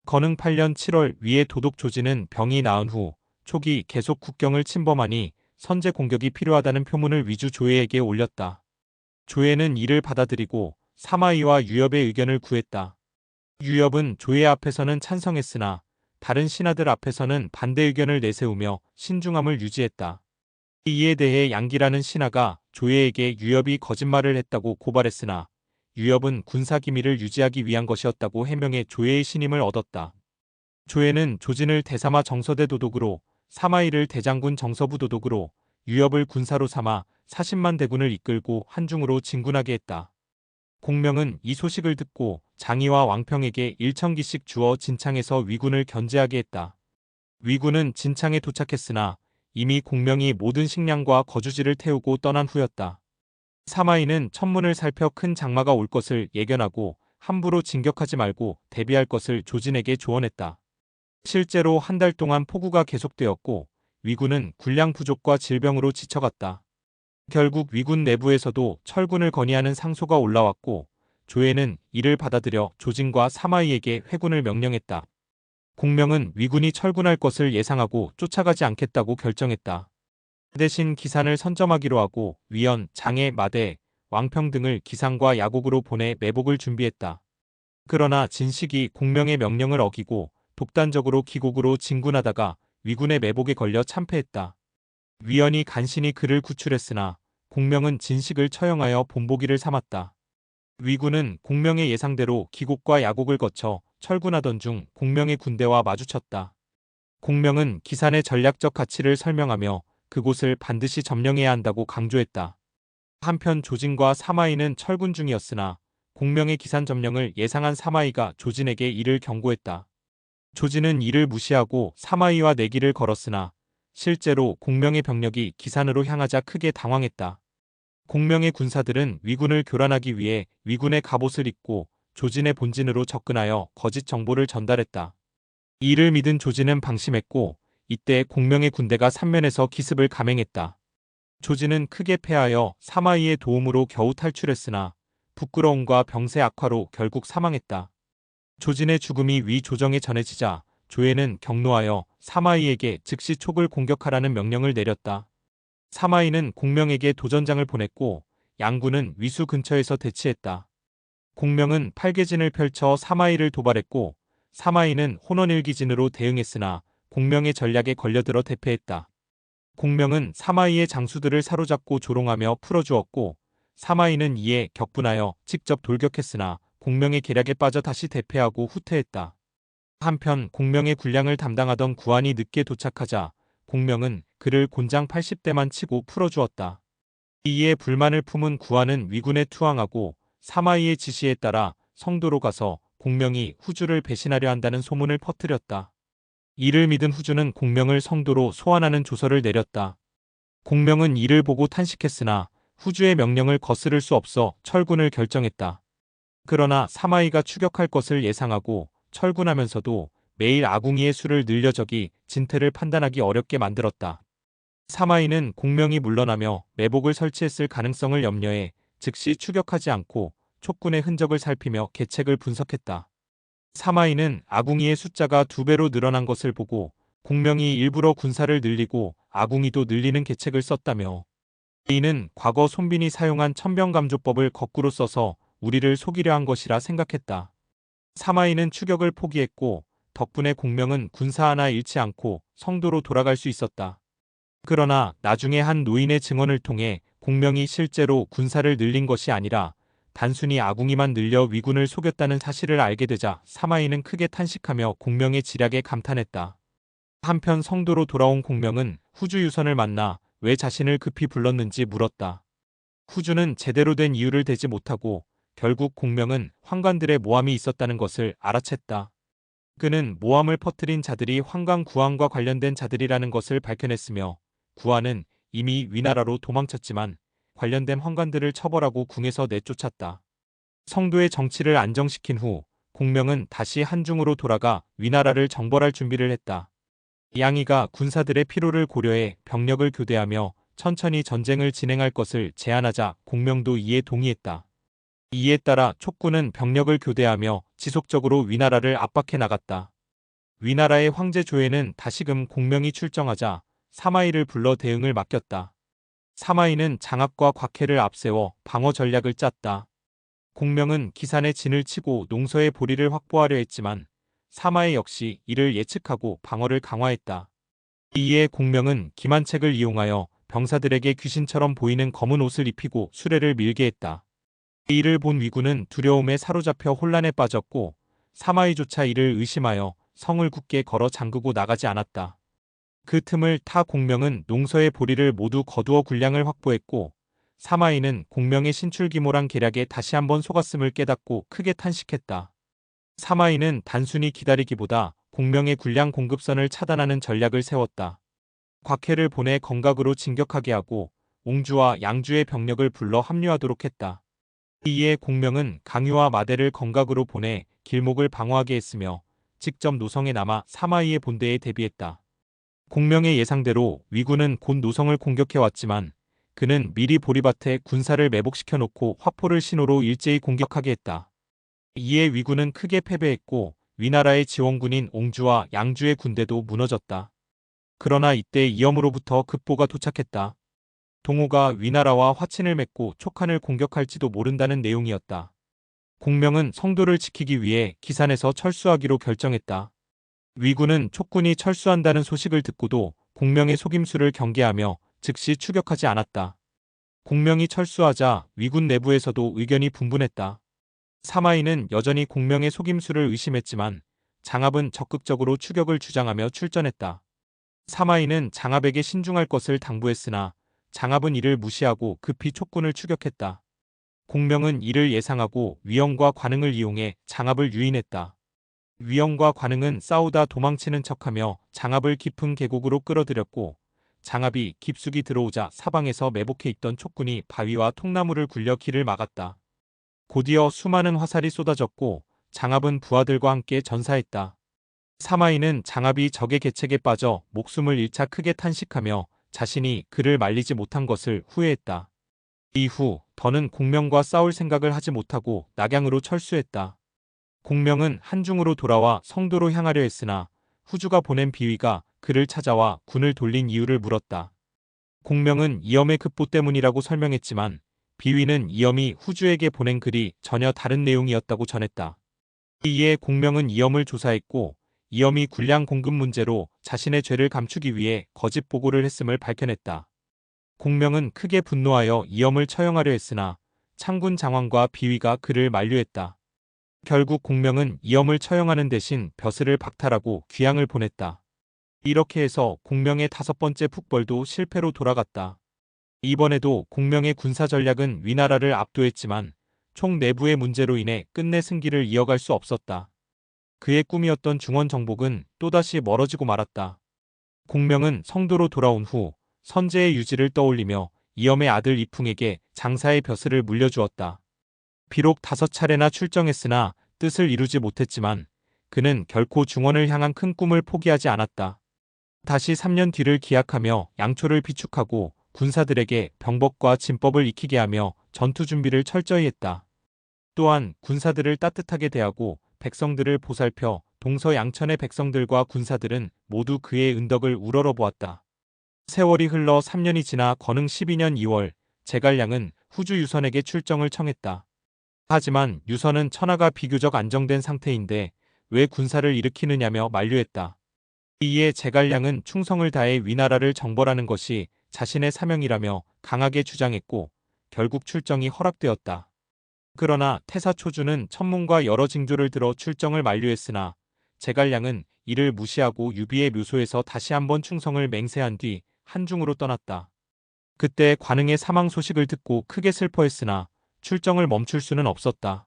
건흥 8년 7월 위의 도독 조지는 병이 나은 후 초기 계속 국경을 침범하니 선제 공격이 필요하다는 표문을 위주 조예에게 올렸다. 조예는 이를 받아들이고 사마이와 유엽의 의견을 구했다. 유엽은 조예 앞에서는 찬성했으나 다른 신하들 앞에서는 반대 의견을 내세우며 신중함을 유지했다. 이에 대해 양기라는 신하가 조예에게 유엽이 거짓말을 했다고 고발했으나 유엽은 군사 기밀을 유지하기 위한 것이었다고 해명해 조예의 신임을 얻었다. 조예는 조진을 대사마 정서대 도독으로, 사마이를 대장군 정서부 도독으로, 유엽을 군사로 삼아 40만 대군을 이끌고 한중으로 진군하게 했다. 공명은 이 소식을 듣고 장의와 왕평에게 1,000기씩 주어 진창에서 위군을 견제하게 했다. 위군은 진창에 도착했으나 이미 공명이 모든 식량과 거주지를 태우고 떠난 후였다. 사마이는 천문을 살펴 큰 장마가 올 것을 예견하고 함부로 진격하지 말고 대비할 것을 조진에게 조언했다. 실제로 한 달 동안 폭우가 계속되었고 위군은 군량 부족과 질병으로 지쳐갔다. 결국 위군 내부에서도 철군을 건의하는 상소가 올라왔고 조예는 이를 받아들여 조진과 사마이에게 회군을 명령했다. 공명은 위군이 철군할 것을 예상하고 쫓아가지 않겠다고 결정했다. 대신 기산을 선점하기로 하고 위연, 장애, 마대, 왕평 등을 기상과 야곡으로 보내 매복을 준비했다. 그러나 진식이 공명의 명령을 어기고 독단적으로 기곡으로 진군하다가 위군의 매복에 걸려 참패했다. 위연이 간신히 그를 구출했으나 공명은 진식을 처형하여 본보기를 삼았다. 위군은 공명의 예상대로 기곡과 야곡을 거쳐 철군하던 중 공명의 군대와 마주쳤다. 공명은 기산의 전략적 가치를 설명하며 그곳을 반드시 점령해야 한다고 강조했다. 한편 조진과 사마이는 철군 중이었으나 공명의 기산 점령을 예상한 사마이가 조진에게 이를 경고했다. 조진은 이를 무시하고 사마이와 내기를 걸었으나 실제로 공명의 병력이 기산으로 향하자 크게 당황했다. 공명의 군사들은 위군을 교란하기 위해 위군의 갑옷을 입고 조진의 본진으로 접근하여 거짓 정보를 전달했다. 이를 믿은 조진은 방심했고 이때 공명의 군대가 삼면에서 기습을 감행했다. 조진은 크게 패하여 사마이의 도움으로 겨우 탈출했으나 부끄러움과 병세 악화로 결국 사망했다. 조진의 죽음이 위 조정에 전해지자 조예는 경노하여 사마이에게 즉시 촉을 공격하라는 명령을 내렸다. 사마이는 공명에게 도전장을 보냈고 양군은 위수 근처에서 대치했다. 공명은 팔개진을 펼쳐 사마이를 도발했고 사마이는 혼원일기진으로 대응했으나 공명의 전략에 걸려들어 대패했다. 공명은 사마이의 장수들을 사로잡고 조롱하며 풀어주었고 사마이는 이에 격분하여 직접 돌격했으나 공명의 계략에 빠져 다시 대패하고 후퇴했다. 한편 공명의 군량을 담당하던 구한이 늦게 도착하자 공명은 그를 곤장 80대만 치고 풀어주었다. 이에 불만을 품은 구한은 위군에 투항하고 사마이의 지시에 따라 성도로 가서 공명이 후주를 배신하려 한다는 소문을 퍼뜨렸다. 이를 믿은 후주는 공명을 성도로 소환하는 조서를 내렸다. 공명은 이를 보고 탄식했으나 후주의 명령을 거스를 수 없어 철군을 결정했다. 그러나 사마이가 추격할 것을 예상하고 철군하면서도 매일 아궁이의 수를 늘려 적이 진퇴를 판단하기 어렵게 만들었다. 사마이는 공명이 물러나며 매복을 설치했을 가능성을 염려해 즉시 추격하지 않고 촉군의 흔적을 살피며 계책을 분석했다. 사마이는 아궁이의 숫자가 2배로 늘어난 것을 보고 공명이 일부러 군사를 늘리고 아궁이도 늘리는 계책을 썼다며 이는 과거 손빈이 사용한 천병감조법을 거꾸로 써서 우리를 속이려 한 것이라 생각했다. 사마이는 추격을 포기했고 덕분에 공명은 군사 하나 잃지 않고 성도로 돌아갈 수 있었다. 그러나 나중에 한 노인의 증언을 통해 공명이 실제로 군사를 늘린 것이 아니라 단순히 아궁이만 늘려 위군을 속였다는 사실을 알게 되자 사마이는 크게 탄식하며 공명의 지략에 감탄했다. 한편 성도로 돌아온 공명은 후주 유선을 만나 왜 자신을 급히 불렀는지 물었다. 후주는 제대로 된 이유를 대지 못하고 결국 공명은 환관들의 모함이 있었다는 것을 알아챘다. 그는 모함을 퍼뜨린 자들이 환관 구한과 관련된 자들이라는 것을 밝혀냈으며 구한은 이미 위나라로 도망쳤지만 관련된 환관들을 처벌하고 궁에서 내쫓았다. 성도의 정치를 안정시킨 후 공명은 다시 한중으로 돌아가 위나라를 정벌할 준비를 했다. 양이가 군사들의 피로를 고려해 병력을 교대하며 천천히 전쟁을 진행할 것을 제안하자 공명도 이에 동의했다. 이에 따라 촉군은 병력을 교대하며 지속적으로 위나라를 압박해 나갔다. 위나라의 황제 조에는 다시금 공명이 출정하자 사마이를 불러 대응을 맡겼다. 사마이는 장압과 곽해를 앞세워 방어 전략을 짰다. 공명은 기산에 진을 치고 농서의 보리를 확보하려 했지만 사마이 역시 이를 예측하고 방어를 강화했다. 이에 공명은 기만책을 이용하여 병사들에게 귀신처럼 보이는 검은 옷을 입히고 수레를 밀게 했다. 이를 본 위군은 두려움에 사로잡혀 혼란에 빠졌고 사마이조차 이를 의심하여 성을 굳게 걸어 잠그고 나가지 않았다. 그 틈을 타 공명은 농서의 보리를 모두 거두어 군량을 확보했고 사마이는 공명의 신출기모란 계략에 다시 한번 속았음을 깨닫고 크게 탄식했다. 사마이는 단순히 기다리기보다 공명의 군량 공급선을 차단하는 전략을 세웠다. 곽해를 보내 건각으로 진격하게 하고 옹주와 양주의 병력을 불러 합류하도록 했다. 이에 공명은 강유와 마대를 건각으로 보내 길목을 방어하게 했으며 직접 노성에 남아 사마이의 본대에 대비했다. 공명의 예상대로 위군은 곧 노성을 공격해왔지만 그는 미리 보리밭에 군사를 매복시켜 놓고 화포를 신호로 일제히 공격하게 했다. 이에 위군은 크게 패배했고 위나라의 지원군인 옹주와 양주의 군대도 무너졌다. 그러나 이때 이엄으로부터 급보가 도착했다. 동호가 위나라와 화친을 맺고 촉한을 공격할지도 모른다는 내용이었다. 공명은 성도를 지키기 위해 기산에서 철수하기로 결정했다. 위군은 촉군이 철수한다는 소식을 듣고도 공명의 속임수를 경계하며 즉시 추격하지 않았다. 공명이 철수하자 위군 내부에서도 의견이 분분했다. 사마이는 여전히 공명의 속임수를 의심했지만 장압은 적극적으로 추격을 주장하며 출전했다. 사마이는 장압에게 신중할 것을 당부했으나 장압은 이를 무시하고 급히 촉군을 추격했다. 공명은 이를 예상하고 위영과 관응을 이용해 장압을 유인했다. 위영과 관응은 싸우다 도망치는 척하며 장압을 깊은 계곡으로 끌어들였고 장압이 깊숙이 들어오자 사방에서 매복해 있던 촉군이 바위와 통나무를 굴려 길을 막았다. 곧이어 수많은 화살이 쏟아졌고 장압은 부하들과 함께 전사했다. 사마이는 장압이 적의 계책에 빠져 목숨을 잃자 크게 탄식하며 자신이 그를 말리지 못한 것을 후회했다. 이후 더는 공명과 싸울 생각을 하지 못하고 낙양으로 철수했다. 공명은 한중으로 돌아와 성도로 향하려 했으나 후주가 보낸 비위가 그를 찾아와 군을 돌린 이유를 물었다. 공명은 이엄의 급보 때문이라고 설명했지만 비위는 이엄이 후주에게 보낸 글이 전혀 다른 내용이었다고 전했다. 이에 공명은 이엄을 조사했고 이엄이 군량 공급 문제로 자신의 죄를 감추기 위해 거짓 보고를 했음을 밝혀냈다. 공명은 크게 분노하여 이엄을 처형하려 했으나 창군 장왕과 비위가 그를 만류했다. 결국 공명은 이엄을 처형하는 대신 벼슬을 박탈하고 귀양을 보냈다. 이렇게 해서 공명의 5번째 북벌도 실패로 돌아갔다. 이번에도 공명의 군사 전략은 위나라를 압도했지만 총 내부의 문제로 인해 끝내 승기를 이어갈 수 없었다. 그의 꿈이었던 중원 정복은 또다시 멀어지고 말았다. 공명은 성도로 돌아온 후 선제의 유지를 떠올리며 이엄의 아들 이풍에게 장사의 벼슬을 물려주었다. 비록 5차례나 출정했으나 뜻을 이루지 못했지만 그는 결코 중원을 향한 큰 꿈을 포기하지 않았다. 다시 3년 뒤를 기약하며 양초를 비축하고 군사들에게 병법과 진법을 익히게 하며 전투 준비를 철저히 했다. 또한 군사들을 따뜻하게 대하고 백성들을 보살펴 동서 양천의 백성들과 군사들은 모두 그의 은덕을 우러러보았다. 세월이 흘러 3년이 지나 건흥 12년 2월 제갈량은 후주 유선에게 출정을 청했다. 하지만 유선은 천하가 비교적 안정된 상태인데 왜 군사를 일으키느냐며 만류했다. 이에 제갈량은 충성을 다해 위나라를 정벌하는 것이 자신의 사명이라며 강하게 주장했고 결국 출정이 허락되었다. 그러나 태사초주는 천문과 여러 징조를 들어 출정을 만류했으나 제갈량은 이를 무시하고 유비의 묘소에서 다시 한번 충성을 맹세한 뒤 한중으로 떠났다. 그때 관응의 사망 소식을 듣고 크게 슬퍼했으나 출정을 멈출 수는 없었다.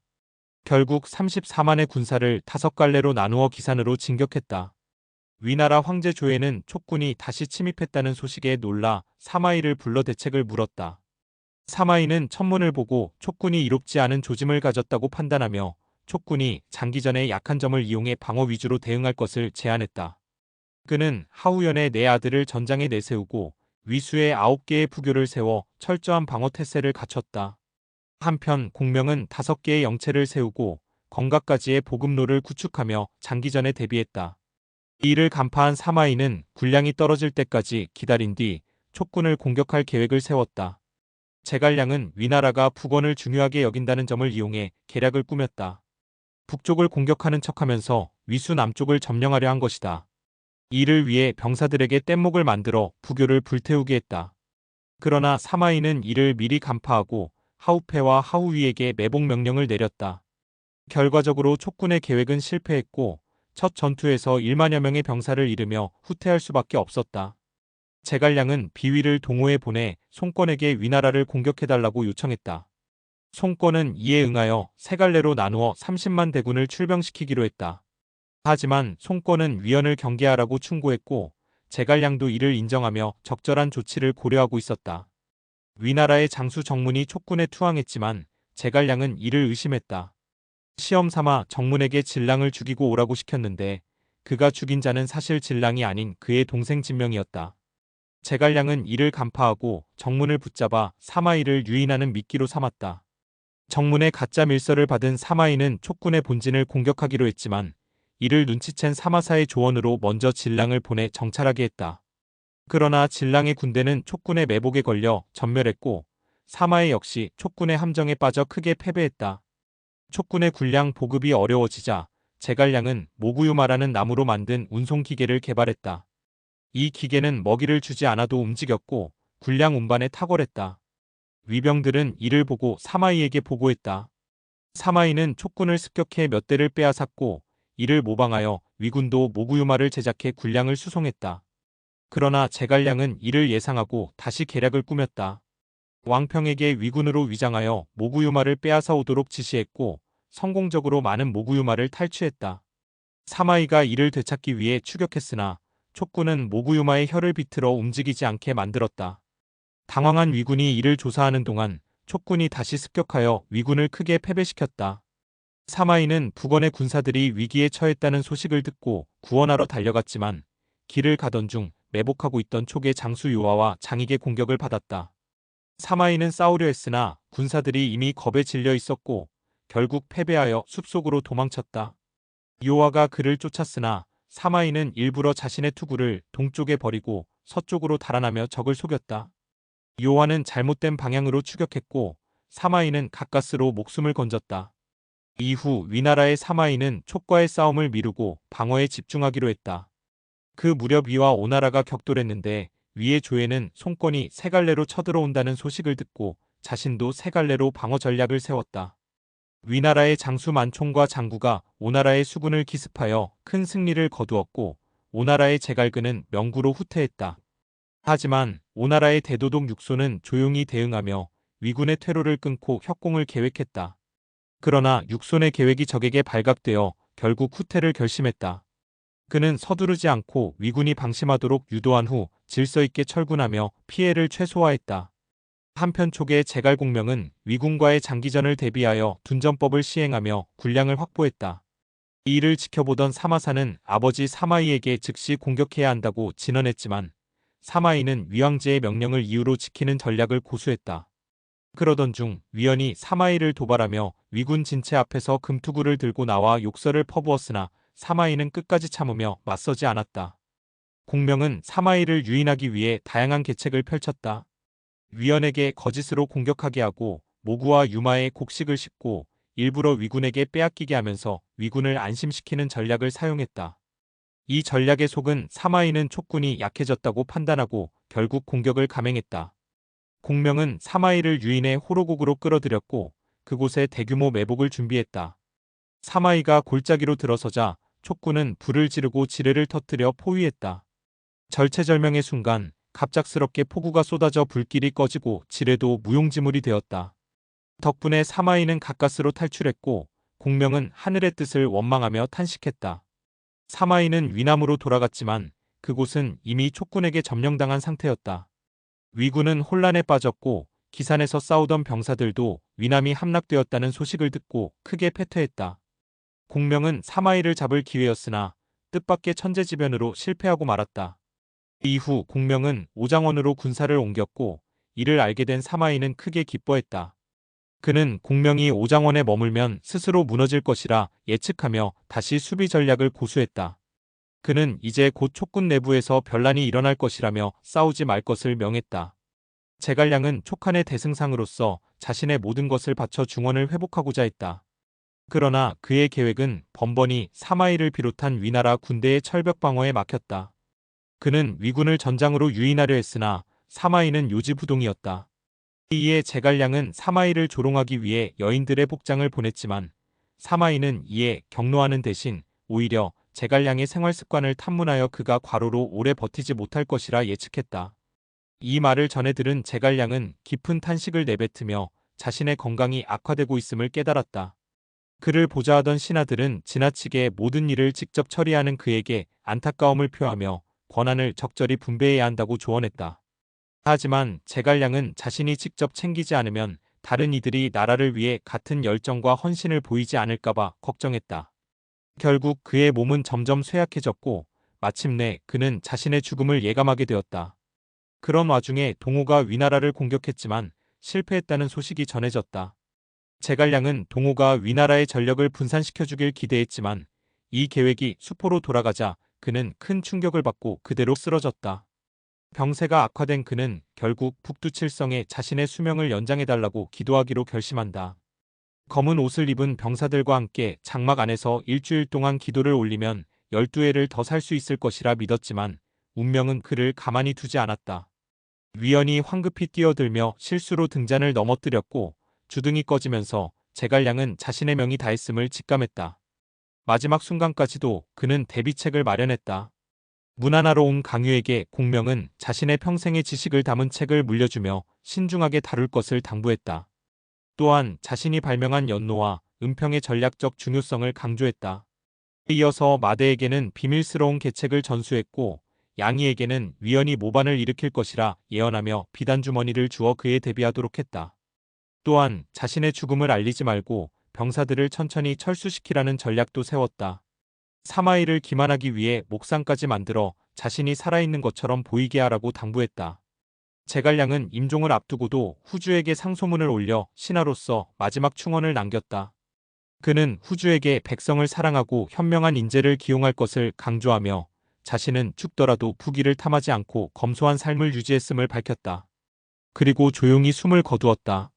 결국 34만의 군사를 5갈래로 나누어 기산으로 진격했다. 위나라 황제 조에는 촉군이 다시 침입했다는 소식에 놀라 사마이를 불러 대책을 물었다. 사마이는 천문을 보고 촉군이 이롭지 않은 조짐을 가졌다고 판단하며 촉군이 장기전의 약한 점을 이용해 방어 위주로 대응할 것을 제안했다. 그는 하우연의 4아들을 전장에 내세우고 위수에 9개의 부교를 세워 철저한 방어 태세를 갖췄다. 한편 공명은 5개의 영체를 세우고 건각까지의 보급로를 구축하며 장기전에 대비했다. 이를 간파한 사마이는 군량이 떨어질 때까지 기다린 뒤 촉군을 공격할 계획을 세웠다. 제갈량은 위나라가 북원을 중요하게 여긴다는 점을 이용해 계략을 꾸몄다. 북쪽을 공격하는 척하면서 위수 남쪽을 점령하려 한 것이다. 이를 위해 병사들에게 뗏목을 만들어 부교를 불태우게 했다. 그러나 사마이는 이를 미리 간파하고 하우페와 하우위에게 매복 명령을 내렸다. 결과적으로 촉군의 계획은 실패했고 첫 전투에서 1만여 명의 병사를 잃으며 후퇴할 수밖에 없었다. 제갈량은 비위를 동호에 보내 송권에게 위나라를 공격해달라고 요청했다. 송권은 이에 응하여 세 갈래로 나누어 30만 대군을 출병시키기로 했다. 하지만 송권은 위헌을 경계하라고 충고했고 제갈량도 이를 인정하며 적절한 조치를 고려하고 있었다. 위나라의 장수 정문이 촉군에 투항했지만 제갈량은 이를 의심했다. 시험 삼아 정문에게 진랑을 죽이고 오라고 시켰는데 그가 죽인 자는 사실 진랑이 아닌 그의 동생 진명이었다. 제갈량은 이를 간파하고 정문을 붙잡아 사마이를 유인하는 미끼로 삼았다. 정문의 가짜 밀서를 받은 사마이는 촉군의 본진을 공격하기로 했지만 이를 눈치챈 사마사의 조언으로 먼저 진랑을 보내 정찰하게 했다. 그러나 진랑의 군대는 촉군의 매복에 걸려 전멸했고 사마이 역시 촉군의 함정에 빠져 크게 패배했다. 촉군의 군량 보급이 어려워지자 제갈량은 모구유마라는 나무로 만든 운송기계를 개발했다. 이 기계는 먹이를 주지 않아도 움직였고 군량 운반에 탁월했다. 위병들은 이를 보고 사마이에게 보고했다. 사마이는 촉군을 습격해 몇 대를 빼앗았고 이를 모방하여 위군도 모구유마를 제작해 군량을 수송했다. 그러나 제갈량은 이를 예상하고 다시 계략을 꾸몄다. 왕평에게 위군으로 위장하여 모구유마를 빼앗아 오도록 지시했고 성공적으로 많은 모구유마를 탈취했다. 사마이가 이를 되찾기 위해 추격했으나 촉군은 모구유마의 혀를 비틀어 움직이지 않게 만들었다. 당황한 위군이 이를 조사하는 동안 촉군이 다시 습격하여 위군을 크게 패배시켰다. 사마이는 북원의 군사들이 위기에 처했다는 소식을 듣고 구원하러 달려갔지만 길을 가던 중 매복하고 있던 촉의 장수 요하와 장익의 공격을 받았다. 사마이는 싸우려 했으나 군사들이 이미 겁에 질려 있었고 결국 패배하여 숲속으로 도망쳤다. 요하가 그를 쫓았으나 사마이는 일부러 자신의 투구를 동쪽에 버리고 서쪽으로 달아나며 적을 속였다. 요하는 잘못된 방향으로 추격했고 사마이는 가까스로 목숨을 건졌다. 이후 위나라의 사마이는 촉과의 싸움을 미루고 방어에 집중하기로 했다. 그 무렵 위와 오나라가 격돌했는데 위의 조에는 송권이 세 갈래로 쳐들어온다는 소식을 듣고 자신도 세 갈래로 방어 전략을 세웠다. 위나라의 장수 만총과 장구가 오나라의 수군을 기습하여 큰 승리를 거두었고 오나라의 제갈근은 명구로 후퇴했다. 하지만 오나라의 대도독 육소는 조용히 대응하며 위군의 퇴로를 끊고 협공을 계획했다. 그러나 육손의 계획이 적에게 발각되어 결국 후퇴를 결심했다. 그는 서두르지 않고 위군이 방심하도록 유도한 후 질서 있게 철군하며 피해를 최소화했다. 한편 촉의 제갈공명은 위군과의 장기전을 대비하여 둔전법을 시행하며 군량을 확보했다. 이 일을 지켜보던 사마사는 아버지 사마이에게 즉시 공격해야 한다고 진언했지만 사마이는 위왕제의 명령을 이유로 지키는 전략을 고수했다. 그러던 중 위원이 사마이를 도발하며 위군 진체 앞에서 금투구를 들고 나와 욕설을 퍼부었으나 사마이는 끝까지 참으며 맞서지 않았다. 공명은 사마이를 유인하기 위해 다양한 계책을 펼쳤다. 위원에게 거짓으로 공격하게 하고 모구와 유마에 곡식을 싣고 일부러 위군에게 빼앗기게 하면서 위군을 안심시키는 전략을 사용했다. 이 전략의 속은 사마이는 촉군이 약해졌다고 판단하고 결국 공격을 감행했다. 공명은 사마이를 유인해 호로곡으로 끌어들였고 그곳에 대규모 매복을 준비했다. 사마이가 골짜기로 들어서자 촉군은 불을 지르고 지뢰를 터뜨려 포위했다. 절체절명의 순간 갑작스럽게 폭우가 쏟아져 불길이 꺼지고 지뢰도 무용지물이 되었다. 덕분에 사마이는 가까스로 탈출했고 공명은 하늘의 뜻을 원망하며 탄식했다. 사마이는 위남으로 돌아갔지만 그곳은 이미 촉군에게 점령당한 상태였다. 위군은 혼란에 빠졌고 기산에서 싸우던 병사들도 위남이 함락되었다는 소식을 듣고 크게 패퇴했다. 공명은 사마이를 잡을 기회였으나 뜻밖의 천재지변으로 실패하고 말았다. 이후 공명은 오장원으로 군사를 옮겼고 이를 알게 된 사마이는 크게 기뻐했다. 그는 공명이 오장원에 머물면 스스로 무너질 것이라 예측하며 다시 수비 전략을 고수했다. 그는 이제 곧 촉군 내부에서 변란이 일어날 것이라며 싸우지 말 것을 명했다. 제갈량은 촉한의 대승상으로서 자신의 모든 것을 바쳐 중원을 회복하고자 했다. 그러나 그의 계획은 번번이 사마이를 비롯한 위나라 군대의 철벽 방어에 막혔다. 그는 위군을 전장으로 유인하려 했으나 사마이는 요지부동이었다. 이에 제갈량은 사마이를 조롱하기 위해 여인들의 복장을 보냈지만 사마이는 이에 격노하는 대신 오히려 제갈량의 생활 습관을 탐문하여 그가 과로로 오래 버티지 못할 것이라 예측했다. 이 말을 전해 들은 제갈량은 깊은 탄식을 내뱉으며 자신의 건강이 악화되고 있음을 깨달았다. 그를 보좌하던 신하들은 지나치게 모든 일을 직접 처리하는 그에게 안타까움을 표하며 권한을 적절히 분배해야 한다고 조언했다. 하지만 제갈량은 자신이 직접 챙기지 않으면 다른 이들이 나라를 위해 같은 열정과 헌신을 보이지 않을까봐 걱정했다. 결국 그의 몸은 점점 쇠약해졌고 마침내 그는 자신의 죽음을 예감하게 되었다. 그런 와중에 동호가 위나라를 공격했지만 실패했다는 소식이 전해졌다. 제갈량은 동호가 위나라의 전력을 분산시켜주길 기대했지만 이 계획이 수포로 돌아가자 그는 큰 충격을 받고 그대로 쓰러졌다. 병세가 악화된 그는 결국 북두칠성에 자신의 수명을 연장해달라고 기도하기로 결심한다. 검은 옷을 입은 병사들과 함께 장막 안에서 일주일 동안 기도를 올리면 12해를 더 살 수 있을 것이라 믿었지만 운명은 그를 가만히 두지 않았다. 위원이 황급히 뛰어들며 실수로 등잔을 넘어뜨렸고 주등이 꺼지면서 제갈량은 자신의 명이 다했음을 직감했다. 마지막 순간까지도 그는 대비책을 마련했다. 문안하러 온 강유에게 공명은 자신의 평생의 지식을 담은 책을 물려주며 신중하게 다룰 것을 당부했다. 또한 자신이 발명한 연노와 은평의 전략적 중요성을 강조했다. 이어서 마대에게는 비밀스러운 계책을 전수했고 양이에게는 위원이 모반을 일으킬 것이라 예언하며 비단주머니를 주어 그에 대비하도록 했다. 또한 자신의 죽음을 알리지 말고 병사들을 천천히 철수시키라는 전략도 세웠다. 사마이를 기만하기 위해 목상까지 만들어 자신이 살아있는 것처럼 보이게 하라고 당부했다. 제갈량은 임종을 앞두고도 후주에게 상소문을 올려 신하로서 마지막 충언을 남겼다. 그는 후주에게 백성을 사랑하고 현명한 인재를 기용할 것을 강조하며 자신은 죽더라도 부귀를 탐하지 않고 검소한 삶을 유지했음을 밝혔다. 그리고 조용히 숨을 거두었다.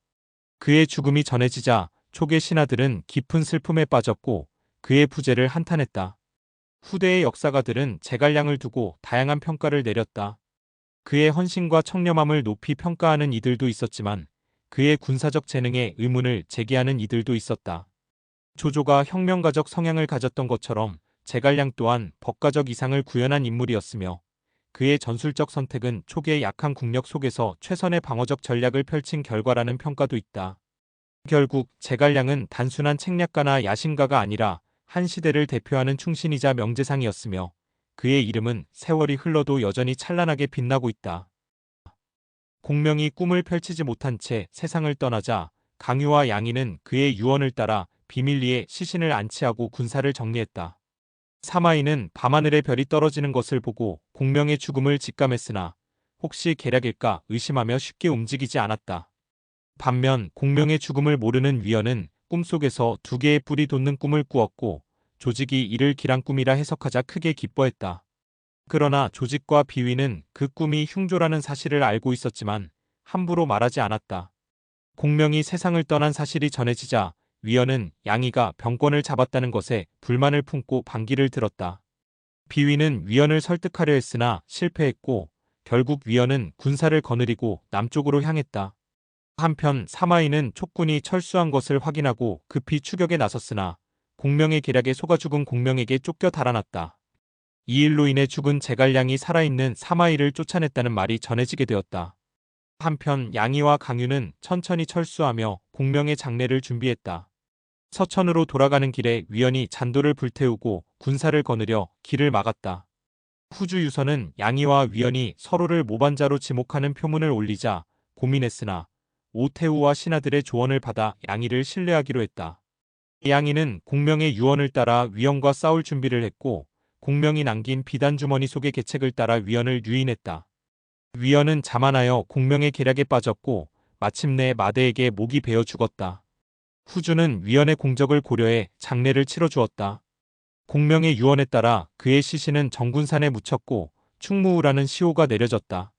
그의 죽음이 전해지자 촉의 신하들은 깊은 슬픔에 빠졌고 그의 부재를 한탄했다. 후대의 역사가들은 제갈량을 두고 다양한 평가를 내렸다. 그의 헌신과 청렴함을 높이 평가하는 이들도 있었지만 그의 군사적 재능에 의문을 제기하는 이들도 있었다. 조조가 혁명가적 성향을 가졌던 것처럼 제갈량 또한 법가적 이상을 구현한 인물이었으며 그의 전술적 선택은 촉의 약한 국력 속에서 최선의 방어적 전략을 펼친 결과라는 평가도 있다. 결국 제갈량은 단순한 책략가나 야심가가 아니라 한 시대를 대표하는 충신이자 명재상이었으며 그의 이름은 세월이 흘러도 여전히 찬란하게 빛나고 있다. 공명이 꿈을 펼치지 못한 채 세상을 떠나자 강유와 양이는 그의 유언을 따라 비밀리에 시신을 안치하고 군사를 정리했다. 사마이는 밤하늘에 별이 떨어지는 것을 보고 공명의 죽음을 직감했으나 혹시 계략일까 의심하며 쉽게 움직이지 않았다. 반면 공명의 죽음을 모르는 위원은 꿈속에서 2개의 뿔이 돋는 꿈을 꾸었고 조직이 이를 기랑꿈이라 해석하자 크게 기뻐했다. 그러나 조직과 비위는 그 꿈이 흉조라는 사실을 알고 있었지만 함부로 말하지 않았다. 공명이 세상을 떠난 사실이 전해지자 위원은 양이가 병권을 잡았다는 것에 불만을 품고 반기를 들었다. 비위는 위원을 설득하려 했으나 실패했고 결국 위원은 군사를 거느리고 남쪽으로 향했다. 한편 사마이는 촉군이 철수한 것을 확인하고 급히 추격에 나섰으나 공명의 계략에 속아 죽은 공명에게 쫓겨 달아났다. 이 일로 인해 죽은 제갈량이 살아있는 사마이를 쫓아냈다는 말이 전해지게 되었다. 한편 양이와 강유는 천천히 철수하며 공명의 장례를 준비했다. 서천으로 돌아가는 길에 위원이 잔도를 불태우고 군사를 거느려 길을 막았다. 후주 유서는 양이와 위원이 서로를 모반자로 지목하는 표문을 올리자 고민했으나 오태우와 신하들의 조언을 받아 양이를 신뢰하기로 했다. 양이는 공명의 유언을 따라 위원과 싸울 준비를 했고 공명이 남긴 비단주머니 속의 계책을 따라 위원을 유인했다. 위원은 자만하여 공명의 계략에 빠졌고 마침내 마대에게 목이 베어 죽었다. 후주는 위원의 공적을 고려해 장례를 치러주었다. 공명의 유언에 따라 그의 시신은 정군산에 묻혔고 충무우라는 시호가 내려졌다.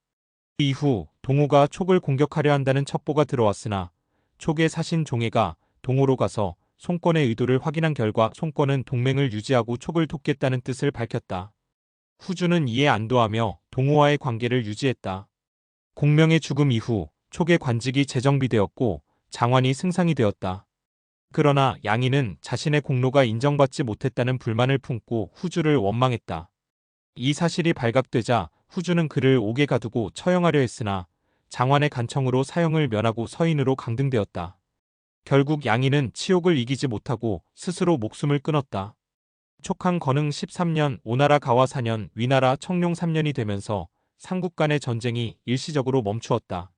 이후 동호가 촉을 공격하려 한다는 첩보가 들어왔으나 촉의 사신 종해가 동호로 가서 송권의 의도를 확인한 결과 송권은 동맹을 유지하고 촉을 돕겠다는 뜻을 밝혔다. 후주는 이에 안도하며 동호와의 관계를 유지했다. 공명의 죽음 이후 촉의 관직이 재정비되었고 장관이 승상이 되었다. 그러나 양희는 자신의 공로가 인정받지 못했다는 불만을 품고 후주를 원망했다. 이 사실이 발각되자 후주는 그를 옥에 가두고 처형하려 했으나 장관의 간청으로 사형을 면하고 서인으로 강등되었다. 결국 양희는 치욕을 이기지 못하고 스스로 목숨을 끊었다. 촉한 건흥 13년 오나라 가와 4년 위나라 청룡 3년이 되면서 삼국 간의 전쟁이 일시적으로 멈추었다.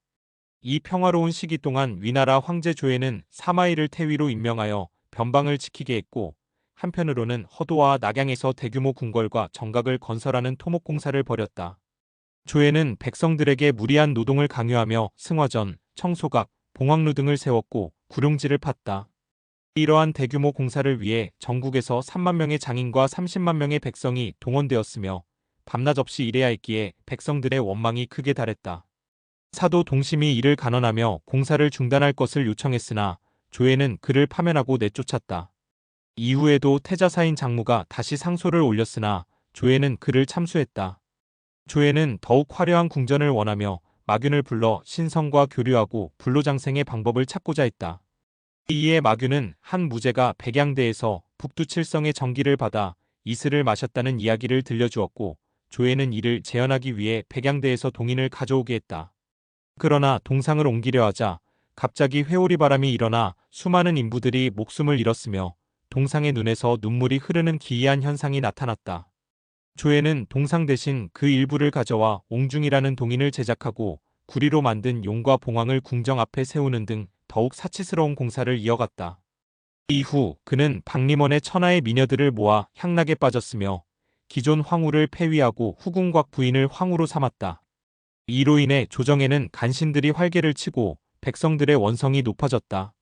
이 평화로운 시기 동안 위나라 황제 조예는 사마이를 태위로 임명하여 변방을 지키게 했고 한편으로는 허도와 낙양에서 대규모 궁궐과 정각을 건설하는 토목공사를 벌였다. 조예는 백성들에게 무리한 노동을 강요하며 승화전, 청소각, 봉황루 등을 세웠고 구룡지를 팠다. 이러한 대규모 공사를 위해 전국에서 3만 명의 장인과 30만 명의 백성이 동원되었으며 밤낮 없이 일해야 했기에 백성들의 원망이 크게 달했다. 사도 동심이 이를 간언하며 공사를 중단할 것을 요청했으나 조예는 그를 파면하고 내쫓았다. 이후에도 태자사인 장무가 다시 상소를 올렸으나 조예는 그를 참수했다. 조예는 더욱 화려한 궁전을 원하며 마균을 불러 신성과 교류하고 불로장생의 방법을 찾고자 했다. 이에 마균은 한 무제가 백양대에서 북두칠성의 정기를 받아 이슬을 마셨다는 이야기를 들려주었고 조예는 이를 재현하기 위해 백양대에서 동인을 가져오게 했다. 그러나 동상을 옮기려 하자 갑자기 회오리 바람이 일어나 수많은 인부들이 목숨을 잃었으며 동상의 눈에서 눈물이 흐르는 기이한 현상이 나타났다. 조예는 동상 대신 그 일부를 가져와 옹중이라는 동인을 제작하고 구리로 만든 용과 봉황을 궁정 앞에 세우는 등 더욱 사치스러운 공사를 이어갔다. 이후 그는 박림원의 천하의 미녀들을 모아 향락에 빠졌으며 기존 황후를 폐위하고 후궁곽 부인을 황후로 삼았다. 이로 인해 조정에는 간신들이 활개를 치고 백성들의 원성이 높아졌다.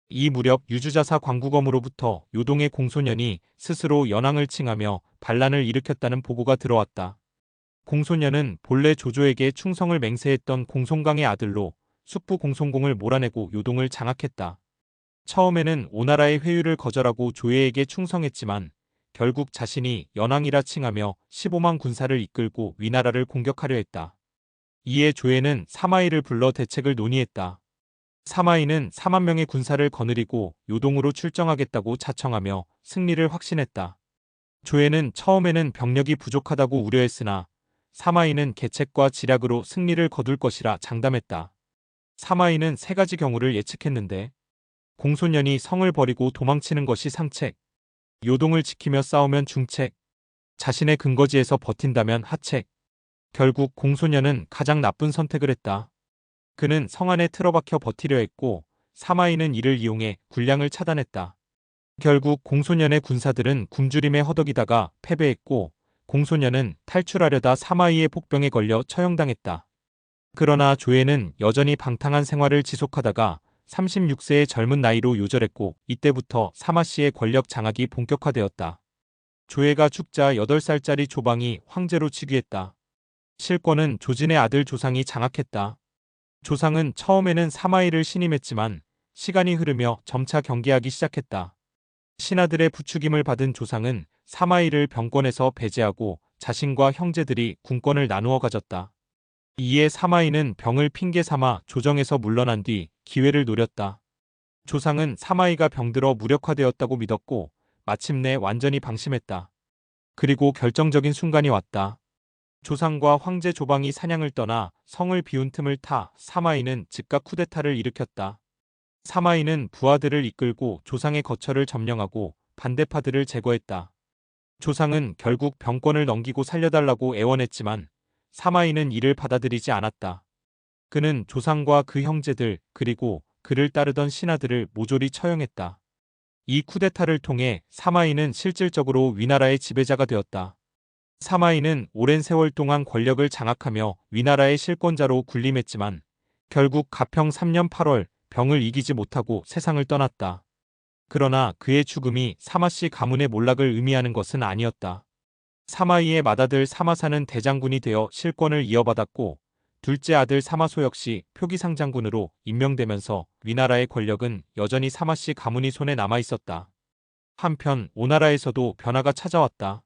이 무렵 유주자사 광구검으로부터 요동의 공소년이 스스로 연왕을 칭하며 반란을 일으켰다는 보고가 들어왔다. 공소년은 본래 조조에게 충성을 맹세했던 공송강의 아들로 숙부 공송공을 몰아내고 요동을 장악했다. 처음에는 오나라의 회유를 거절하고 조예에게 충성했지만 결국 자신이 연왕이라 칭하며 15만 군사를 이끌고 위나라를 공격하려 했다. 이에 조예는 사마이를 불러 대책을 논의했다. 사마이는 4만 명의 군사를 거느리고 요동으로 출정하겠다고 자청하며 승리를 확신했다. 조예는 처음에는 병력이 부족하다고 우려했으나 사마이는 계책과 지략으로 승리를 거둘 것이라 장담했다. 사마이는 세 가지 경우를 예측했는데 공소년이 성을 버리고 도망치는 것이 상책, 요동을 지키며 싸우면 중책, 자신의 근거지에서 버틴다면 하책. 결국 공소년은 가장 나쁜 선택을 했다. 그는 성 안에 틀어박혀 버티려 했고 사마이는 이를 이용해 군량을 차단했다. 결국 공소년의 군사들은 굶주림에 허덕이다가 패배했고 공소년은 탈출하려다 사마이의 폭병에 걸려 처형당했다. 그러나 조예는 여전히 방탕한 생활을 지속하다가 36세의 젊은 나이로 요절했고 이때부터 사마씨의 권력 장악이 본격화되었다. 조예가 죽자 8살짜리 조방이 황제로 즉위했다. 실권은 조진의 아들 조상이 장악했다. 조상은 처음에는 사마이를 신임했지만 시간이 흐르며 점차 경계하기 시작했다. 신하들의 부추김을 받은 조상은 사마이를 병권에서 배제하고 자신과 형제들이 군권을 나누어 가졌다. 이에 사마이는 병을 핑계 삼아 조정에서 물러난 뒤 기회를 노렸다. 조상은 사마이가 병들어 무력화되었다고 믿었고 마침내 완전히 방심했다. 그리고 결정적인 순간이 왔다. 조상과 황제 조방이 사냥을 떠나 성을 비운 틈을 타 사마이는 즉각 쿠데타를 일으켰다. 사마이는 부하들을 이끌고 조상의 거처를 점령하고 반대파들을 제거했다. 조상은 결국 병권을 넘기고 살려달라고 애원했지만 사마이는 이를 받아들이지 않았다. 그는 조상과 그 형제들 그리고 그를 따르던 신하들을 모조리 처형했다. 이 쿠데타를 통해 사마이는 실질적으로 위나라의 지배자가 되었다. 사마이는 오랜 세월 동안 권력을 장악하며 위나라의 실권자로 군림했지만 결국 가평 3년 8월 병을 이기지 못하고 세상을 떠났다. 그러나 그의 죽음이 사마씨 가문의 몰락을 의미하는 것은 아니었다. 사마이의 맏아들 사마사는 대장군이 되어 실권을 이어받았고 둘째 아들 사마소 역시 표기상장군으로 임명되면서 위나라의 권력은 여전히 사마씨 가문이 손에 남아 있었다. 한편 오나라에서도 변화가 찾아왔다.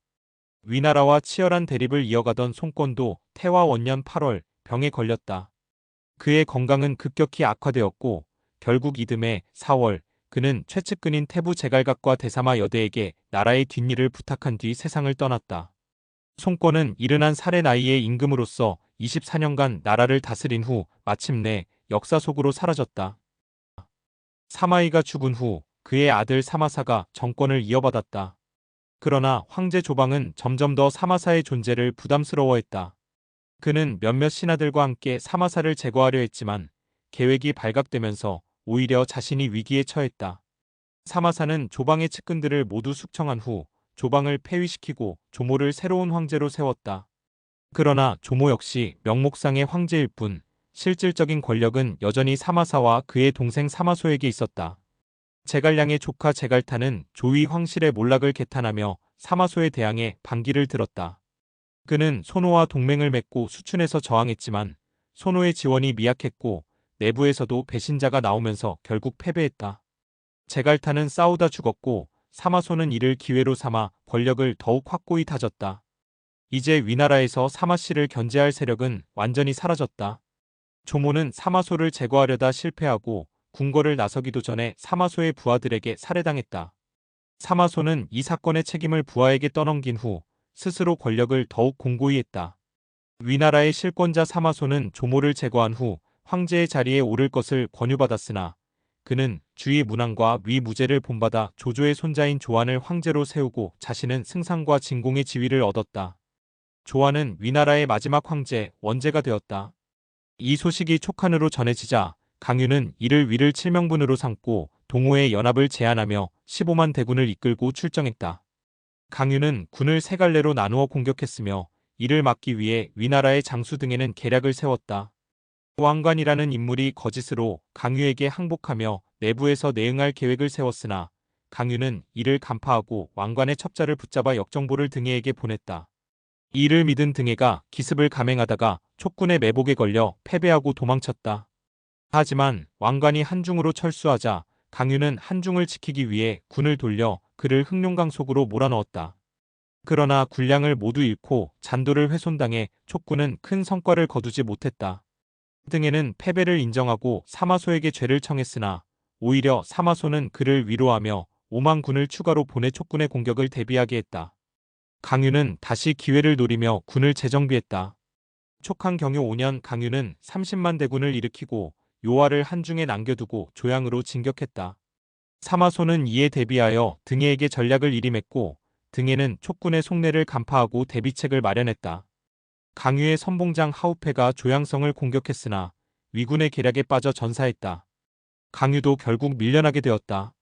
위나라와 치열한 대립을 이어가던 송권도 태화 원년 8월 병에 걸렸다. 그의 건강은 급격히 악화되었고 결국 이듬해 4월 그는 최측근인 태부 제갈각과 대사마 여대에게 나라의 뒷일을 부탁한 뒤 세상을 떠났다. 송권은 이른한 살의 나이의 임금으로서 24년간 나라를 다스린 후 마침내 역사 속으로 사라졌다. 사마이가 죽은 후 그의 아들 사마사가 정권을 이어받았다. 그러나 황제 조방은 점점 더 사마사의 존재를 부담스러워했다. 그는 몇몇 신하들과 함께 사마사를 제거하려 했지만 계획이 발각되면서 오히려 자신이 위기에 처했다. 사마사는 조방의 측근들을 모두 숙청한 후 조방을 폐위시키고 조모를 새로운 황제로 세웠다. 그러나 조모 역시 명목상의 황제일 뿐 실질적인 권력은 여전히 사마사와 그의 동생 사마소에게 있었다. 제갈량의 조카 제갈타는 조위 황실의 몰락을 개탄하며 사마소에 대항해 반기를 들었다. 그는 손호와 동맹을 맺고 수춘에서 저항했지만 손호의 지원이 미약했고 내부에서도 배신자가 나오면서 결국 패배했다. 제갈타는 싸우다 죽었고 사마소는 이를 기회로 삼아 권력을 더욱 확고히 다졌다. 이제 위나라에서 사마씨를 견제할 세력은 완전히 사라졌다. 조모는 사마소를 제거하려다 실패하고 궁궐을 나서기도 전에 사마소의 부하들에게 살해당했다. 사마소는 이 사건의 책임을 부하에게 떠넘긴 후 스스로 권력을 더욱 공고히 했다. 위나라의 실권자 사마소는 조모를 제거한 후 황제의 자리에 오를 것을 권유받았으나 그는 주의 문왕과 위무제를 본받아 조조의 손자인 조안을 황제로 세우고 자신은 승상과 진공의 지위를 얻었다. 조안은 위나라의 마지막 황제 원제가 되었다. 이 소식이 촉한으로 전해지자 강유는 이를 위를 칠명분으로 삼고 동호의 연합을 제안하며 15만 대군을 이끌고 출정했다. 강유는 군을 세 갈래로 나누어 공격했으며 이를 막기 위해 위나라의 장수 등에는 계략을 세웠다. 왕관이라는 인물이 거짓으로 강유에게 항복하며 내부에서 내응할 계획을 세웠으나 강유는 이를 간파하고 왕관의 첩자를 붙잡아 역정보를 등해에게 보냈다. 이를 믿은 등해가 기습을 감행하다가 촉군의 매복에 걸려 패배하고 도망쳤다. 하지만 왕관이 한중으로 철수하자 강유는 한중을 지키기 위해 군을 돌려 그를 흑룡강 속으로 몰아넣었다. 그러나 군량을 모두 잃고 잔도를 훼손당해 촉군은 큰 성과를 거두지 못했다. 등해는 패배를 인정하고 사마소에게 죄를 청했으나 오히려 사마소는 그를 위로하며 5만 군을 추가로 보내 촉군의 공격을 대비하게 했다. 강유는 다시 기회를 노리며 군을 재정비했다. 촉한 경유 5년 강유는 30만 대군을 일으키고 요하를 한중에 남겨두고 조양으로 진격했다. 사마소는 이에 대비하여 등해에게 전략을 일임했고 등해는 촉군의 속내를 간파하고 대비책을 마련했다. 강유의 선봉장 하우페가 조양성을 공격했으나 위군의 계략에 빠져 전사했다. 강유도 결국 밀려나게 되었다.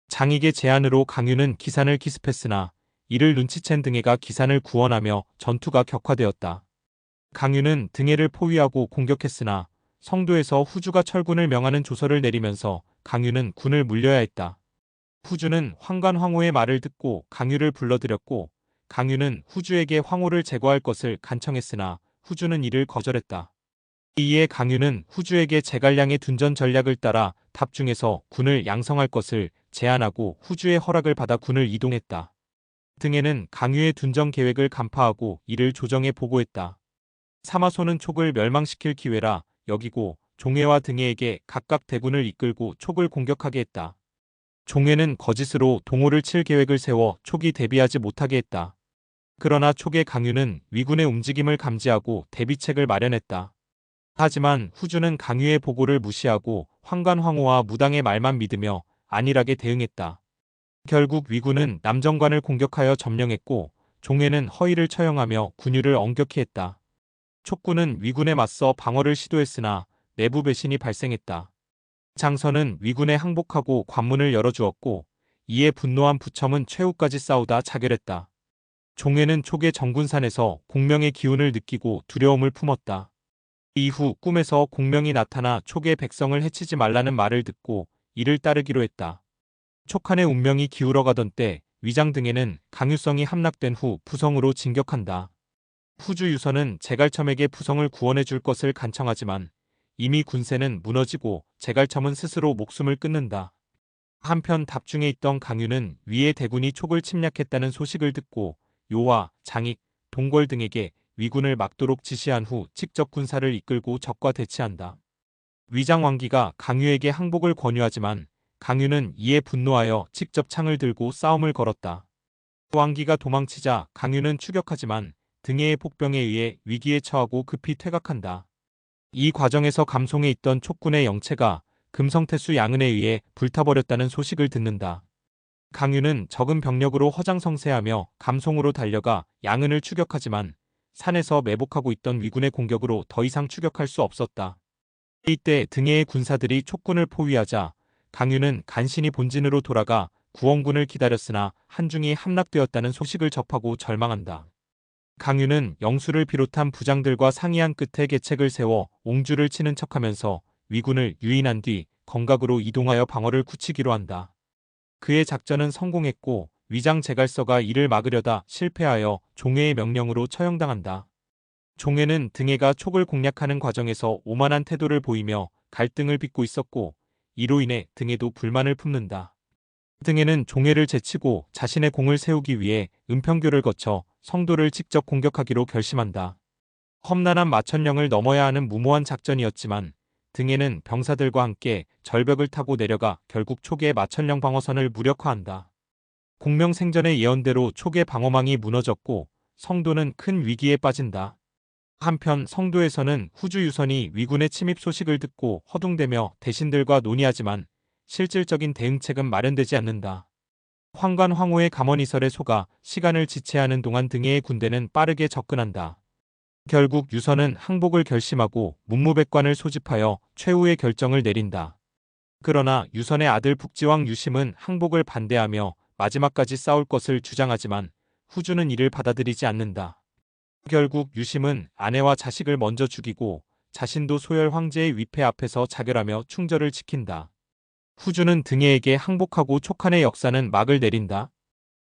장익의 제안으로 강유는 기산을 기습했으나 이를 눈치챈 등해가 기산을 구원하며 전투가 격화되었다. 강유는 등해를 포위하고 공격했으나 성도에서 후주가 철군을 명하는 조서를 내리면서 강유는 군을 물려야 했다. 후주는 황관 황후의 말을 듣고 강유를 불러들였고 강유는 후주에게 황후를 제거할 것을 간청했으나 후주는 이를 거절했다. 이에 강유는 후주에게 제갈량의 둔전 전략을 따라 탑중에서 군을 양성할 것을 제안하고 후주의 허락을 받아 군을 이동했다. 등해는 강유의 둔전 계획을 간파하고 이를 조정에 보고했다. 사마소는 촉을 멸망시킬 기회라 여기고 종해와 등해에게 각각 대군을 이끌고 촉을 공격하게 했다. 종해는 거짓으로 동호를 칠 계획을 세워 촉이 대비하지 못하게 했다. 그러나 촉의 강유는 위군의 움직임을 감지하고 대비책을 마련했다. 하지만 후주는 강유의 보고를 무시하고 황관 황후와 무당의 말만 믿으며 안일하게 대응했다. 결국 위군은 남정관을 공격하여 점령했고 종해는 허위를 처형하며 군유를 엄격히 했다. 촉군은 위군에 맞서 방어를 시도했으나 내부 배신이 발생했다. 장선은 위군에 항복하고 관문을 열어주었고 이에 분노한 부첨은 최후까지 싸우다 자결했다. 종해는 촉의 정군산에서 공명의 기운을 느끼고 두려움을 품었다. 이후 꿈에서 공명이 나타나 촉의 백성을 해치지 말라는 말을 듣고 이를 따르기로 했다. 촉한의 운명이 기울어가던 때 위장 등에는 강유성이 함락된 후 부성으로 진격한다. 후주 유선은 제갈첨에게 부성을 구원해 줄 것을 간청하지만 이미 군세는 무너지고 제갈첨은 스스로 목숨을 끊는다. 한편 답중에 있던 강유는 위의 대군이 촉을 침략했다는 소식을 듣고 요와 장익, 동궐 등에게 위군을 막도록 지시한 후 직접 군사를 이끌고 적과 대치한다. 위장 왕기가 강유에게 항복을 권유하지만 강유는 이에 분노하여 직접 창을 들고 싸움을 걸었다. 왕기가 도망치자 강유는 추격하지만 등해의 폭병에 의해 위기에 처하고 급히 퇴각한다. 이 과정에서 감송에 있던 촉군의 영체가 금성태수 양은에 의해 불타버렸다는 소식을 듣는다. 강유는 적은 병력으로 허장성세하며 감송으로 달려가 양은을 추격하지만 산에서 매복하고 있던 위군의 공격으로 더 이상 추격할 수 없었다. 이때 등해의 군사들이 촉군을 포위하자 강유는 간신히 본진으로 돌아가 구원군을 기다렸으나 한중이 함락되었다는 소식을 접하고 절망한다. 강유는 영수를 비롯한 부장들과 상의한 끝에 계책을 세워 옹주를 치는 척하면서 위군을 유인한 뒤 건각으로 이동하여 방어를 굳히기로 한다. 그의 작전은 성공했고 위장 제갈서가 이를 막으려다 실패하여 종해의 명령으로 처형당한다. 종해는 등해가 촉을 공략하는 과정에서 오만한 태도를 보이며 갈등을 빚고 있었고 이로 인해 등해도 불만을 품는다. 등해는 종해를 제치고 자신의 공을 세우기 위해 은평교를 거쳐 성도를 직접 공격하기로 결심한다. 험난한 마천령을 넘어야 하는 무모한 작전이었지만 등해는 병사들과 함께 절벽을 타고 내려가 결국 촉의 마천령 방어선을 무력화한다. 공명생전의 예언대로 촉의 방어망이 무너졌고 성도는 큰 위기에 빠진다. 한편 성도에서는 후주 유선이 위군의 침입 소식을 듣고 허둥대며 대신들과 논의하지만 실질적인 대응책은 마련되지 않는다. 황관 황후의 감언이설에 속아 시간을 지체하는 동안 등해의 군대는 빠르게 접근한다. 결국 유선은 항복을 결심하고 문무백관을 소집하여 최후의 결정을 내린다. 그러나 유선의 아들 북지왕 유심은 항복을 반대하며 마지막까지 싸울 것을 주장하지만 후주는 이를 받아들이지 않는다. 결국 유심은 아내와 자식을 먼저 죽이고 자신도 소열 황제의 위패 앞에서 자결하며 충절을 지킨다. 후주는 등해에게 항복하고 촉한의 역사는 막을 내린다.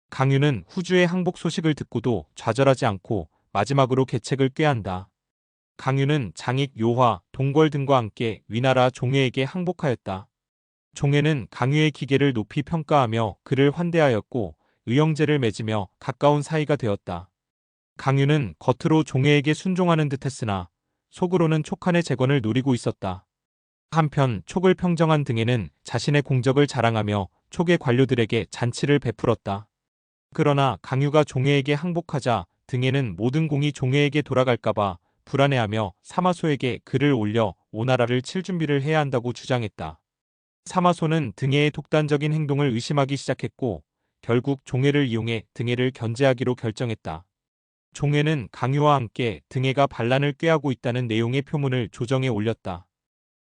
강유는 후주의 항복 소식을 듣고도 좌절하지 않고 마지막으로 계책을 꾀한다. 강유는 장익, 요화, 동궐 등과 함께 위나라 종해에게 항복하였다. 종해는 강유의 기계를 높이 평가하며 그를 환대하였고 의형제를 맺으며 가까운 사이가 되었다. 강유는 겉으로 종해에게 순종하는 듯했으나 속으로는 촉한의 재건을 노리고 있었다. 한편 촉을 평정한 등해는 자신의 공적을 자랑하며 촉의 관료들에게 잔치를 베풀었다. 그러나 강유가 종해에게 항복하자 등해는 모든 공이 종해에게 돌아갈까봐 불안해하며 사마소에게 글을 올려 오나라를 칠 준비를 해야 한다고 주장했다. 사마소는 등해의 독단적인 행동을 의심하기 시작했고 결국 종해를 이용해 등해를 견제하기로 결정했다. 종해는 강유와 함께 등해가 반란을 꾀하고 있다는 내용의 표문을 조정에 올렸다.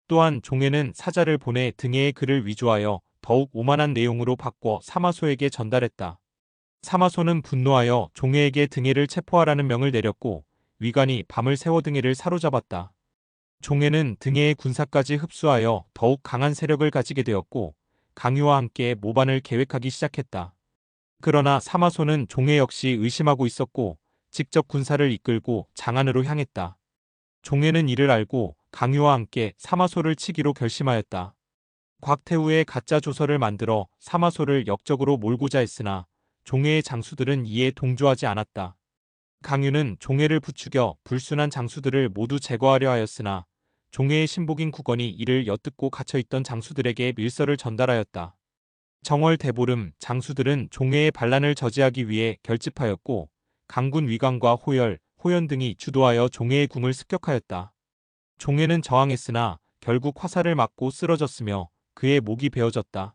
또한 종해는 사자를 보내 등해의 글을 위조하여 더욱 오만한 내용으로 바꿔 사마소에게 전달했다. 사마소는 분노하여 종해에게 등해를 체포하라는 명을 내렸고 위관이 밤을 새워 등해를 사로잡았다. 종해는 등해의 군사까지 흡수하여 더욱 강한 세력을 가지게 되었고 강유와 함께 모반을 계획하기 시작했다. 그러나 사마소는 종해 역시 의심하고 있었고 직접 군사를 이끌고 장안으로 향했다. 종해는 이를 알고 강유와 함께 사마소를 치기로 결심하였다. 곽태우의 가짜 조서를 만들어 사마소를 역적으로 몰고자 했으나 종해의 장수들은 이에 동조하지 않았다. 강유는 종해를 부추겨 불순한 장수들을 모두 제거하려 하였으나 종해의 신복인 국건이 이를 엿듣고 갇혀있던 장수들에게 밀서를 전달하였다. 정월 대보름 장수들은 종해의 반란을 저지하기 위해 결집하였고 강군 위관과 호열, 호연 등이 주도하여 종해의 궁을 습격하였다. 종해는 저항했으나 결국 화살을 맞고 쓰러졌으며 그의 목이 베어졌다.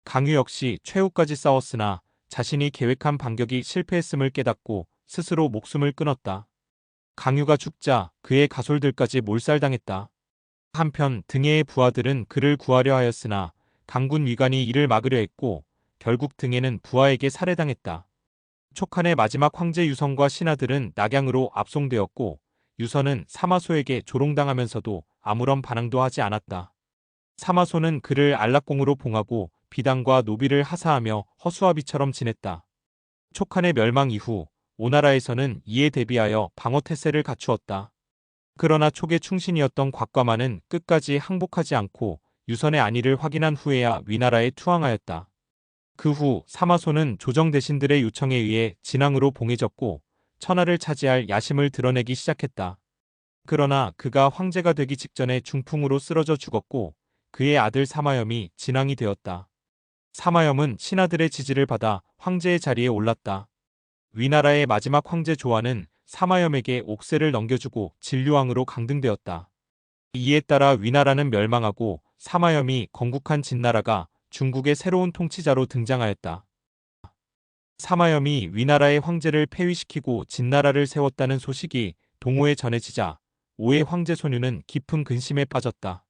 강유 역시 최후까지 싸웠으나 자신이 계획한 반격이 실패했음을 깨닫고 스스로 목숨을 끊었다. 강유가 죽자 그의 가솔들까지 몰살당했다. 한편 등해의 부하들은 그를 구하려 하였으나 강군 위관이 이를 막으려 했고 결국 등해는 부하에게 살해당했다. 촉한의 마지막 황제 유선과 신하들은 낙양으로 압송되었고 유선은 사마소에게 조롱당하면서도 아무런 반항도 하지 않았다. 사마소는 그를 안락공으로 봉하고 비단과 노비를 하사하며 허수아비처럼 지냈다. 촉한의 멸망 이후 오나라에서는 이에 대비하여 방어태세를 갖추었다. 그러나 촉의 충신이었던 곽과만은 끝까지 항복하지 않고 유선의 안위를 확인한 후에야 위나라에 투항하였다. 그 후 사마소는 조정 대신들의 요청에 의해 진앙으로 봉해졌고 천하를 차지할 야심을 드러내기 시작했다. 그러나 그가 황제가 되기 직전에 중풍으로 쓰러져 죽었고 그의 아들 사마염이 진앙이 되었다. 사마염은 신하들의 지지를 받아 황제의 자리에 올랐다. 위나라의 마지막 황제 조안은 사마염에게 옥세를 넘겨주고 진류왕으로 강등되었다. 이에 따라 위나라는 멸망하고 사마염이 건국한 진나라가 중국의 새로운 통치자로 등장하였다. 사마염이 위나라의 황제를 폐위시키고 진나라를 세웠다는 소식이 동호에 전해지자 오의 황제 손유는 깊은 근심에 빠졌다.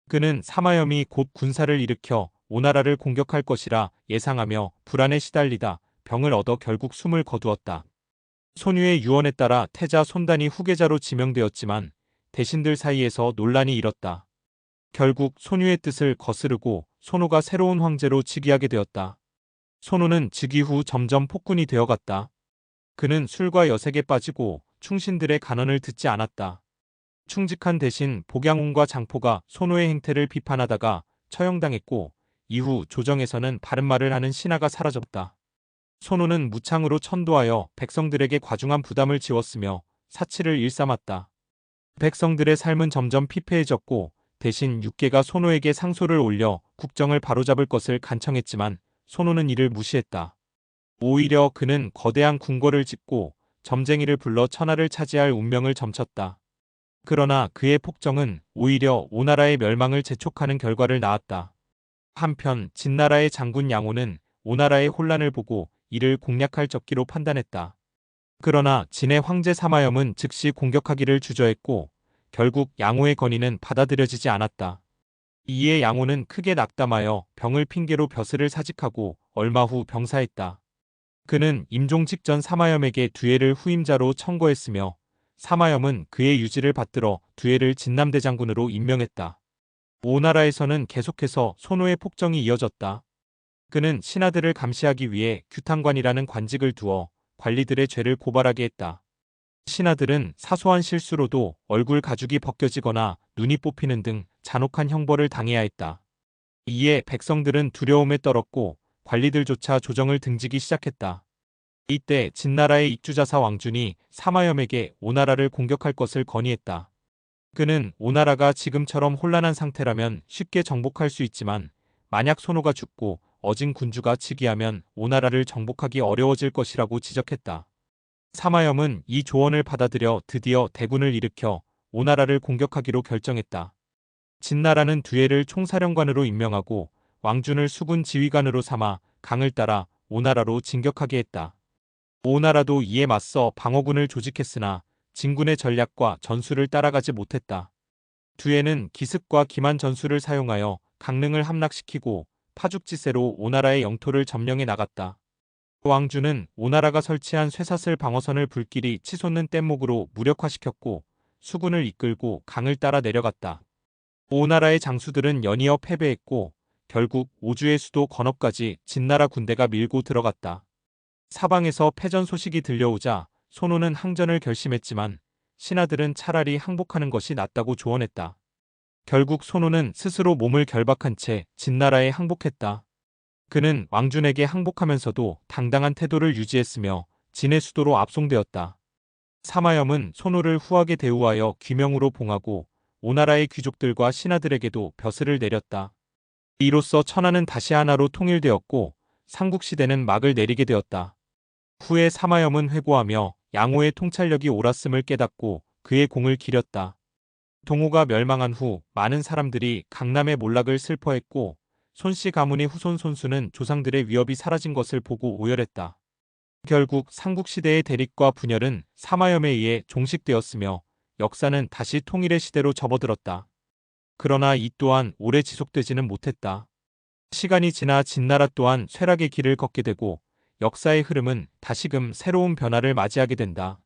그는 사마염이 곧 군사를 일으켜 오나라를 공격할 것이라 예상하며 불안에 시달리다 병을 얻어 결국 숨을 거두었다. 손유의 유언에 따라 태자 손단이 후계자로 지명되었지만 대신들 사이에서 논란이 일었다. 결국 손유의 뜻을 거스르고 손호가 새로운 황제로 즉위하게 되었다. 손호는 즉위 후 점점 폭군이 되어갔다. 그는 술과 여색에 빠지고 충신들의 간언을 듣지 않았다. 충직한 대신 복양훈과 장포가 손호의 행태를 비판하다가 처형당했고 이후 조정에서는 바른 말을 하는 신하가 사라졌다. 손호는 무창으로 천도하여 백성들에게 과중한 부담을 지웠으며 사치를 일삼았다. 백성들의 삶은 점점 피폐해졌고 대신 육계가 손호에게 상소를 올려 국정을 바로잡을 것을 간청했지만 손호는 이를 무시했다. 오히려 그는 거대한 궁궐을 짓고 점쟁이를 불러 천하를 차지할 운명을 점쳤다. 그러나 그의 폭정은 오히려 오나라의 멸망을 재촉하는 결과를 낳았다. 한편 진나라의 장군 양호는 오나라의 혼란을 보고 이를 공략할 적기로 판단했다. 그러나 진의 황제 사마염은 즉시 공격하기를 주저했고 결국 양호의 건의는 받아들여지지 않았다. 이에 양호는 크게 낙담하여 병을 핑계로 벼슬을 사직하고 얼마 후 병사했다. 그는 임종 직전 사마염에게 두예를 후임자로 청구했으며 사마염은 그의 유지를 받들어 두예를 진남대장군으로 임명했다. 오나라에서는 계속해서 손호의 폭정이 이어졌다. 그는 신하들을 감시하기 위해 규탄관이라는 관직을 두어 관리들의 죄를 고발하게 했다. 신하들은 사소한 실수로도 얼굴 가죽이 벗겨지거나 눈이 뽑히는 등 잔혹한 형벌을 당해야 했다. 이에 백성들은 두려움에 떨었고 관리들조차 조정을 등지기 시작했다. 이때 진나라의 입주자사 왕준이 사마염에게 오나라를 공격할 것을 건의했다. 그는 오나라가 지금처럼 혼란한 상태라면 쉽게 정복할 수 있지만 만약 손호가 죽고 어진 군주가 즉위하면 오나라를 정복하기 어려워질 것이라고 지적했다. 사마염은 이 조언을 받아들여 드디어 대군을 일으켜 오나라를 공격하기로 결정했다. 진나라는 두예를 총사령관으로 임명하고 왕준을 수군 지휘관으로 삼아 강을 따라 오나라로 진격하게 했다. 오나라도 이에 맞서 방어군을 조직했으나 진군의 전략과 전술을 따라가지 못했다. 두예는 기습과 기만 전술을 사용하여 강릉을 함락시키고 파죽지세로 오나라의 영토를 점령해 나갔다. 왕준은 오나라가 설치한 쇠사슬 방어선을 불길이 치솟는 뗏목으로 무력화시켰고 수군을 이끌고 강을 따라 내려갔다. 오나라의 장수들은 연이어 패배했고 결국 오주의 수도 건업까지 진나라 군대가 밀고 들어갔다. 사방에서 패전 소식이 들려오자 손호는 항전을 결심했지만 신하들은 차라리 항복하는 것이 낫다고 조언했다. 결국 손호는 스스로 몸을 결박한 채 진나라에 항복했다. 그는 왕준에게 항복하면서도 당당한 태도를 유지했으며 진의 수도로 압송되었다. 사마염은 손호를 후하게 대우하여 귀명으로 봉하고 오나라의 귀족들과 신하들에게도 벼슬을 내렸다. 이로써 천하는 다시 하나로 통일되었고 삼국시대는 막을 내리게 되었다. 후에 사마염은 회고하며 양호의 통찰력이 옳았음을 깨닫고 그의 공을 기렸다. 동호가 멸망한 후 많은 사람들이 강남의 몰락을 슬퍼했고 손씨 가문의 후손 손수는 조상들의 위협이 사라진 것을 보고 오열했다. 결국 삼국시대의 대립과 분열은 사마염에 의해 종식되었으며 역사는 다시 통일의 시대로 접어들었다. 그러나 이 또한 오래 지속되지는 못했다. 시간이 지나 진나라 또한 쇠락의 길을 걷게 되고 역사의 흐름은 다시금 새로운 변화를 맞이하게 된다.